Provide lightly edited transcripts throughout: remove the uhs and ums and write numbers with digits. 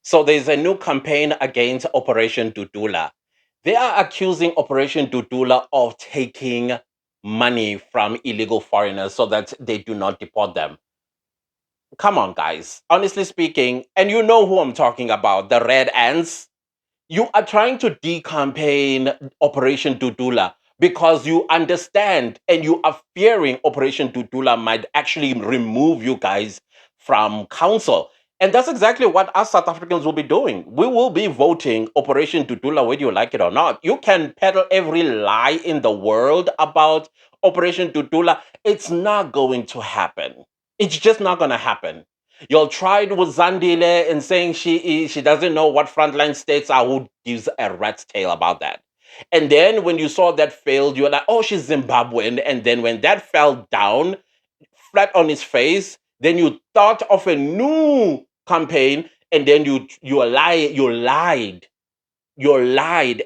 So there's a new campaign against Operation Dudullah. They are accusing Operation Dudullah of taking money from illegal foreigners so that they do not deport them. Come on, guys. Honestly speaking, and you know who I'm talking about, the red ants. You are trying to decampaign Operation Dudullah because you understand and you are fearing Operation Dudullah might actually remove you guys from council. And that's exactly what us South Africans will be doing. We will be voting Operation Dudullah whether you like it or not. You can peddle every lie in the world about Operation Dudullah. It's not going to happen. It's just not going to happen. You'll try it with Zandile and saying she doesn't know what frontline states are. Who gives a rat's tail about that? And then when you saw that failed, you're like, oh, she's Zimbabwean. And then when that fell down flat on his face, then you thought of a new campaign, and then you lied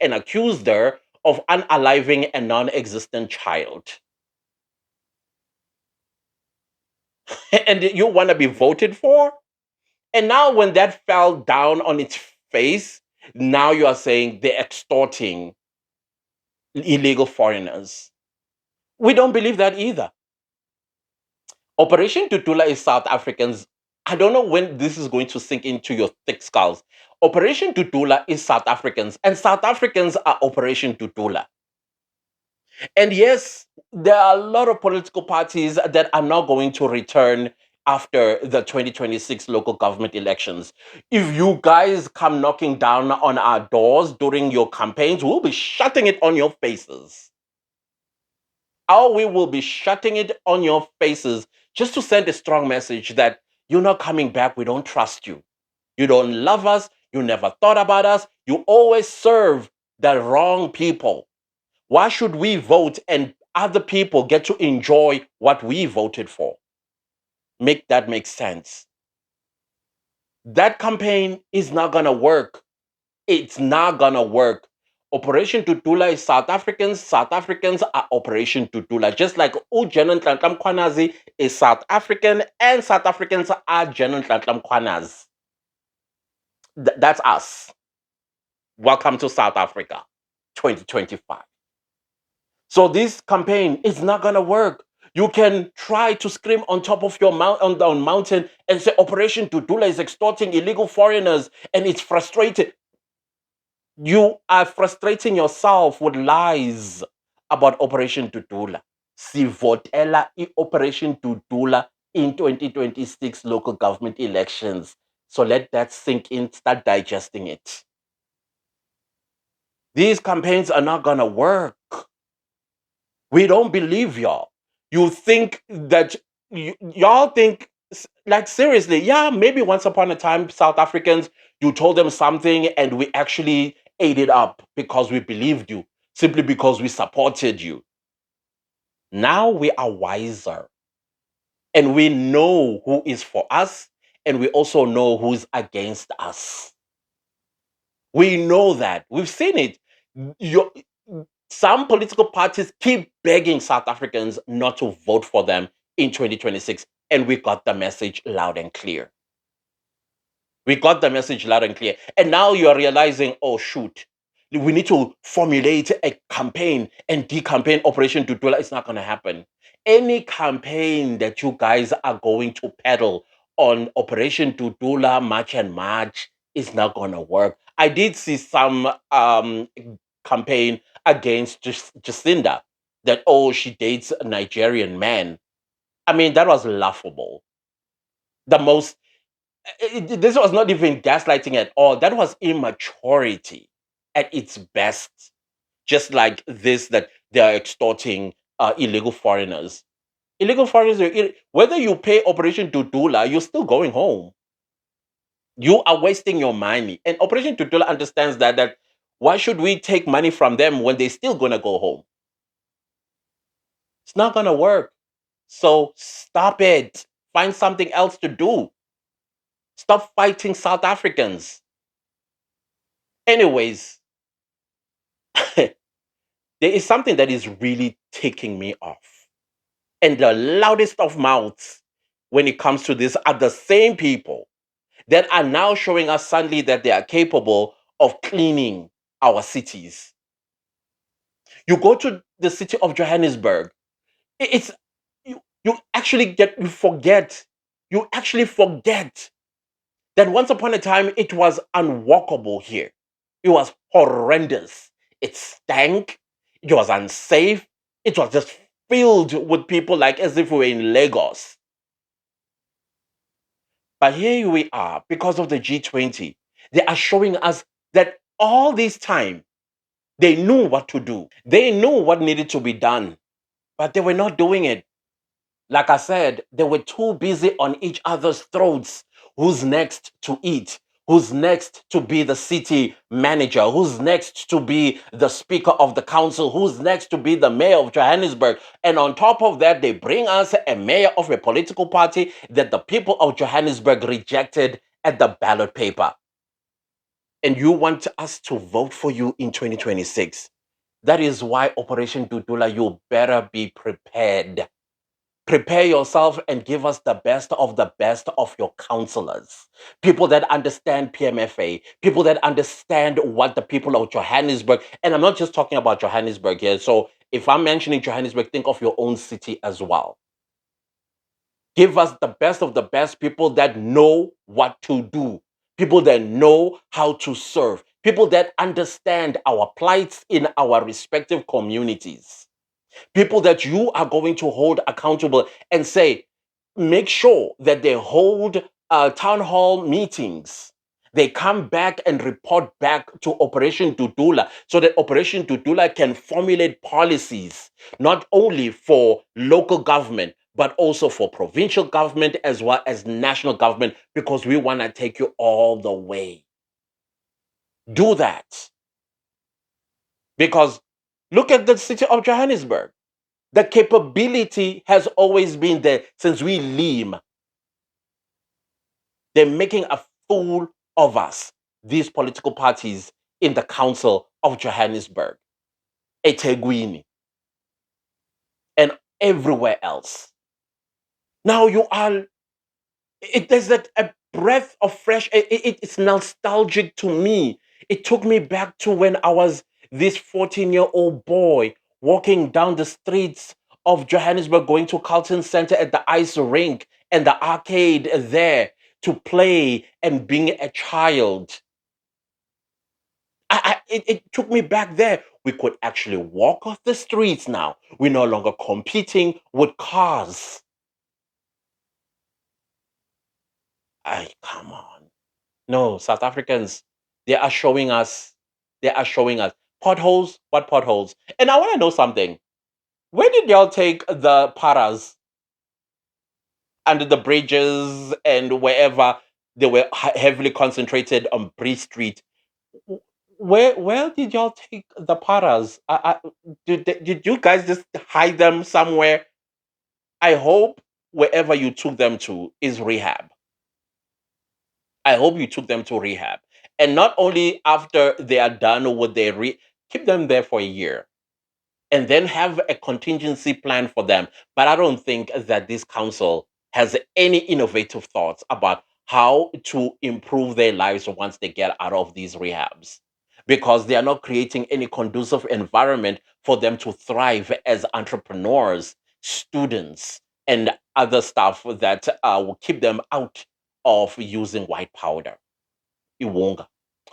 and accused her of unaliving a non-existent child. And you want to be voted for? And now, when that fell down on its face, now you are saying they're extorting illegal foreigners. We don't believe that either. Operation Tutula is South Africans. I don't know when this is going to sink into your thick skulls. Operation Tutula is South Africans, and South Africans are Operation Tutula. And yes, there are a lot of political parties that are not going to return after the 2026 local government elections. If you guys come knocking down on our doors during your campaigns, we'll be shutting it on your faces. Or we will be shutting it on your faces just to send a strong message that you're not coming back. We don't trust you. You don't love us. You never thought about us. You always serve the wrong people. Why should we vote and other people get to enjoy what we voted for? Make that make sense. That campaign is not going to work. It's not going to work. Operation Tutula is South Africans. South Africans are Operation Tutula. Just like Ujenon Tlantam Kwanazi is South African and South Africans are Jenon Tlantam Kwanas. That's us. Welcome to South Africa 2025. So this campaign is not gonna work. You can try to scream on top of your on mountain and say Operation Dudula is extorting illegal foreigners and it's frustrated. You are frustrating yourself with lies about Operation Dudula. Sivotela Operation Dudula in 2026 local government elections. So let that sink in, start digesting it. These campaigns are not gonna work. We don't believe y'all. You think that y'all think like seriously, yeah, maybe once upon a time, South Africans, you told them something and we actually ate it up because we believed you, simply because we supported you. Now we are wiser and we know who is for us and we also know who's against us. We know that. We've seen it. You, some political parties keep begging South Africans not to vote for them in 2026. And we got the message loud and clear. We got the message loud and clear. And now you are realizing, oh, shoot, we need to formulate a campaign and decampaign Operation Dudula. It's not going to happen. Any campaign that you guys are going to peddle on Operation Dudula, March and March, is not going to work. I did see some campaign against Jacinda that, oh, she dates a Nigerian man. I mean, that was laughable. The most, this was not even gaslighting at all. That was immaturity at its best. Just like this, that they are extorting illegal foreigners. Illegal foreigners, whether you pay Operation Dudula, you're still going home. You are wasting your money. And Operation Dudula understands that why should we take money from them when they're still gonna go home? It's not gonna work. So stop it. Find something else to do. Stop fighting South Africans. Anyways, there is something that is really taking me off. And the loudest of mouths when it comes to this are the same people that are now showing us suddenly that they are capable of cleaning our cities. You go to the city of Johannesburg, it's you actually get you forget you actually forget that once upon a time it was unwalkable here. It was horrendous. It stank. It was unsafe. It was just filled with people like as if we were in Lagos. But here we are because of the G20. They are showing us that all this time they knew what to do. They knew what needed to be done, but they were not doing it. Like I said, they were too busy on each other's throats. Who's next to eat? Who's next to be the city manager? Who's next to be the speaker of the council? Who's next to be the mayor of Johannesburg? And on top of that, they bring us a mayor of a political party that the people of Johannesburg rejected at the ballot paper. And you want us to vote for you in 2026. That is why Operation Dudullah, you better be prepared. Prepare yourself and give us the best of your counselors. People that understand PMFA, people that understand what the people of Johannesburg, and I'm not just talking about Johannesburg here. So if I'm mentioning Johannesburg, think of your own city as well. Give us the best of the best people that know what to do, people that know how to serve, people that understand our plights in our respective communities, people that you are going to hold accountable and say, make sure that they hold town hall meetings. They come back and report back to Operation Dudullah so that Operation Dudullah can formulate policies, not only for local government, but also for provincial government as well as national government, because we want to take you all the way. Do that. Because look at the city of Johannesburg. The capability has always been there since we Lim. They're making a fool of us, these political parties in the Council of Johannesburg, eThekwini, and everywhere else. Now you are, there's like a breath of fresh air. It's nostalgic to me. It took me back to when I was this 14-year-old boy walking down the streets of Johannesburg, going to Carlton Center at the ice rink and the arcade there to play and being a child. It took me back there. We could actually walk off the streets now. We're no longer competing with cars. Come on. No, South Africans, they are showing us, they are showing us potholes, what potholes? And I want to know something. Where did y'all take the paras under the bridges and wherever they were heavily concentrated on Bree Street? Where did y'all take the paras? Did you guys just hide them somewhere? I hope wherever you took them to is rehab. I hope you took them to rehab. And not only after they are done with their keep them there for a year and then have a contingency plan for them. But I don't think that this council has any innovative thoughts about how to improve their lives once they get out of these rehabs, because they are not creating any conducive environment for them to thrive as entrepreneurs, students, and other stuff that will keep them out of using white powder. Iwonga,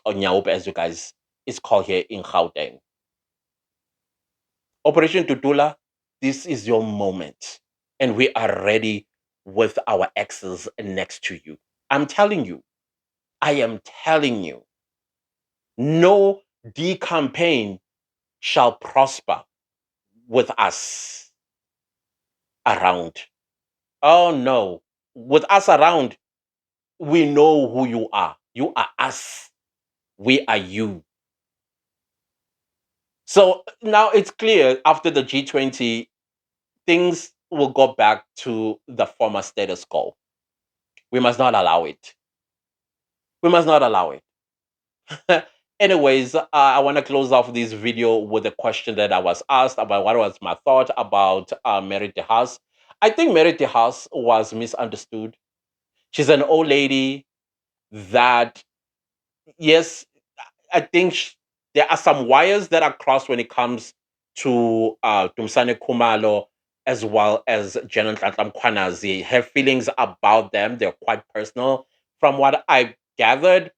or Nyaup, as you guys is called here in Gauteng. Operation Dudullah, this is your moment. And we are ready with our exes next to you. I'm telling you, I am telling you, no D campaign shall prosper with us around. Oh no, with us around, we know who you are. You are us. We are you. So now it's clear after the G20, things will go back to the former status quo. We must not allow it. We must not allow it. Anyways, I want to close off this video with a question that I was asked about what was my thought about Mary Dehouse. I think Mary Dehouse was misunderstood. She's an old lady. that yes, I think there are some wires that are crossed when it comes to Tumsane Kumalo as well as Janet Kwanazi. Her feelings about them, they're quite personal. From what I gathered,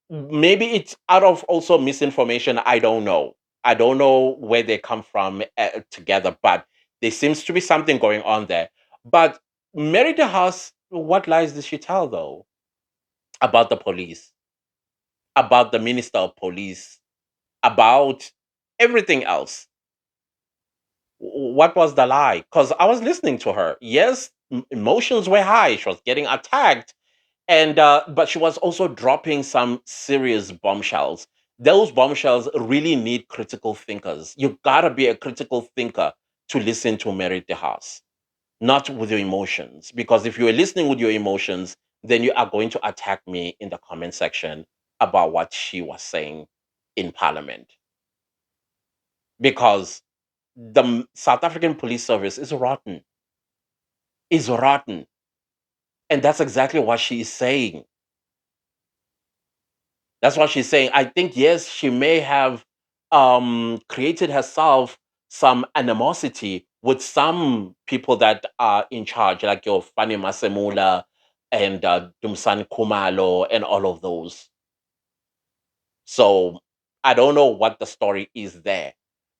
maybe it's out of also misinformation. I don't know. I don't know where they come from together, but there seems to be something going on there. But Mary DeHaas, what lies did she tell though about the police, about the minister of police, about everything else? What was the lie? Because I was listening to her. Yes, emotions were high. She was getting attacked, and but she was also dropping some serious bombshells. Those bombshells really need critical thinkers. You gotta be a critical thinker to listen to Mary DeHaas, not with your emotions. Because if you are listening with your emotions, then you are going to attack me in the comment section about what she was saying in Parliament. Because the South African police service is rotten, and that's exactly what she is saying. That's what she's saying. I think yes, she may have created herself some animosity with some people that are in charge, like your Fanny Masemula and Dumsan Kumalo and all of those. So I don't know what the story is there,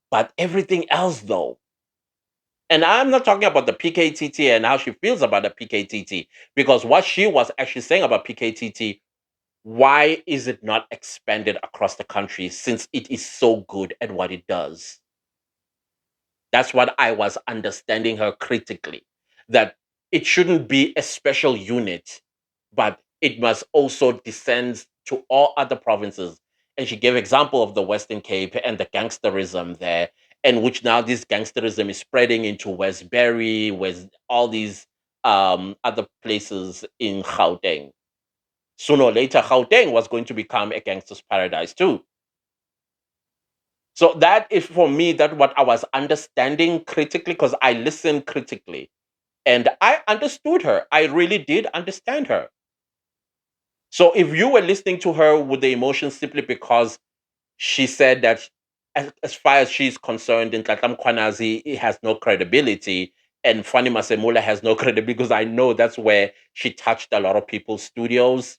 but everything else though. And I'm not talking about the PKTT and how she feels about the PKTT, because what she was actually saying about PKTT, why is it not expanded across the country since it is so good at what it does? That's what I was understanding her critically. That it shouldn't be a special unit, but it must also descend to all other provinces. And she gave example of the Western Cape and the gangsterism there, and which now this gangsterism is spreading into Westbury, West all these other places in Gauteng. Sooner or later, Gauteng was going to become a gangster's paradise too. So that is for me that what I was understanding critically because I listened critically and I understood her. I really did understand her. So if you were listening to her with the emotions simply because she said that as far as she's concerned, in Tlatam Kwanazi, it has no credibility, and Fanny Masemula has no credibility because I know that's where she touched a lot of people's studios.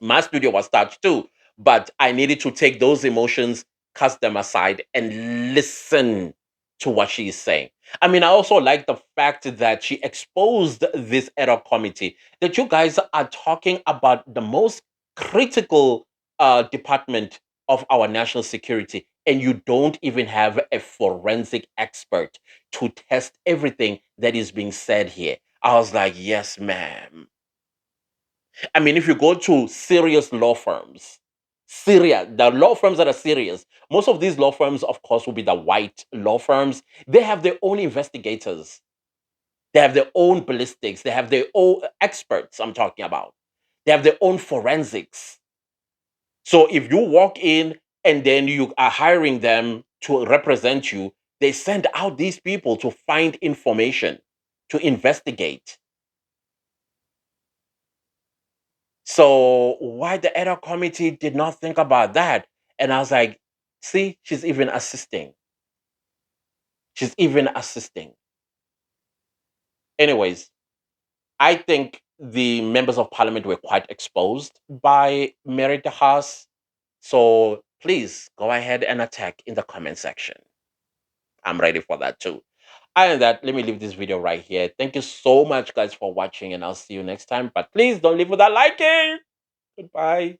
My studio was touched too, but I needed to take those emotions, cast them aside, and listen to what she is saying. I mean, I also like the fact that she exposed this ad hoc committee, that you guys are talking about the most critical department of our national security, and you don't even have a forensic expert to test everything that is being said here. I was like, yes, ma'am. I mean, if you go to serious law firms, the law firms that are serious, most of these law firms, of course, will be the white law firms. They have their own investigators, they have their own ballistics, they have their own experts. I'm talking about, they have their own forensics. So if you walk in and then you are hiring them to represent you, they send out these people to find information, to investigate. So why the ad hoc committee did not think about that? And I was like, see, she's even assisting. She's even assisting. Anyways, I think the members of parliament were quite exposed by Mary DeHaas. So please go ahead and attack in the comment section. I'm ready for that too. Other than that, let me leave this video right here. Thank you so much, guys, for watching, and I'll see you next time. But please don't leave without liking. Goodbye.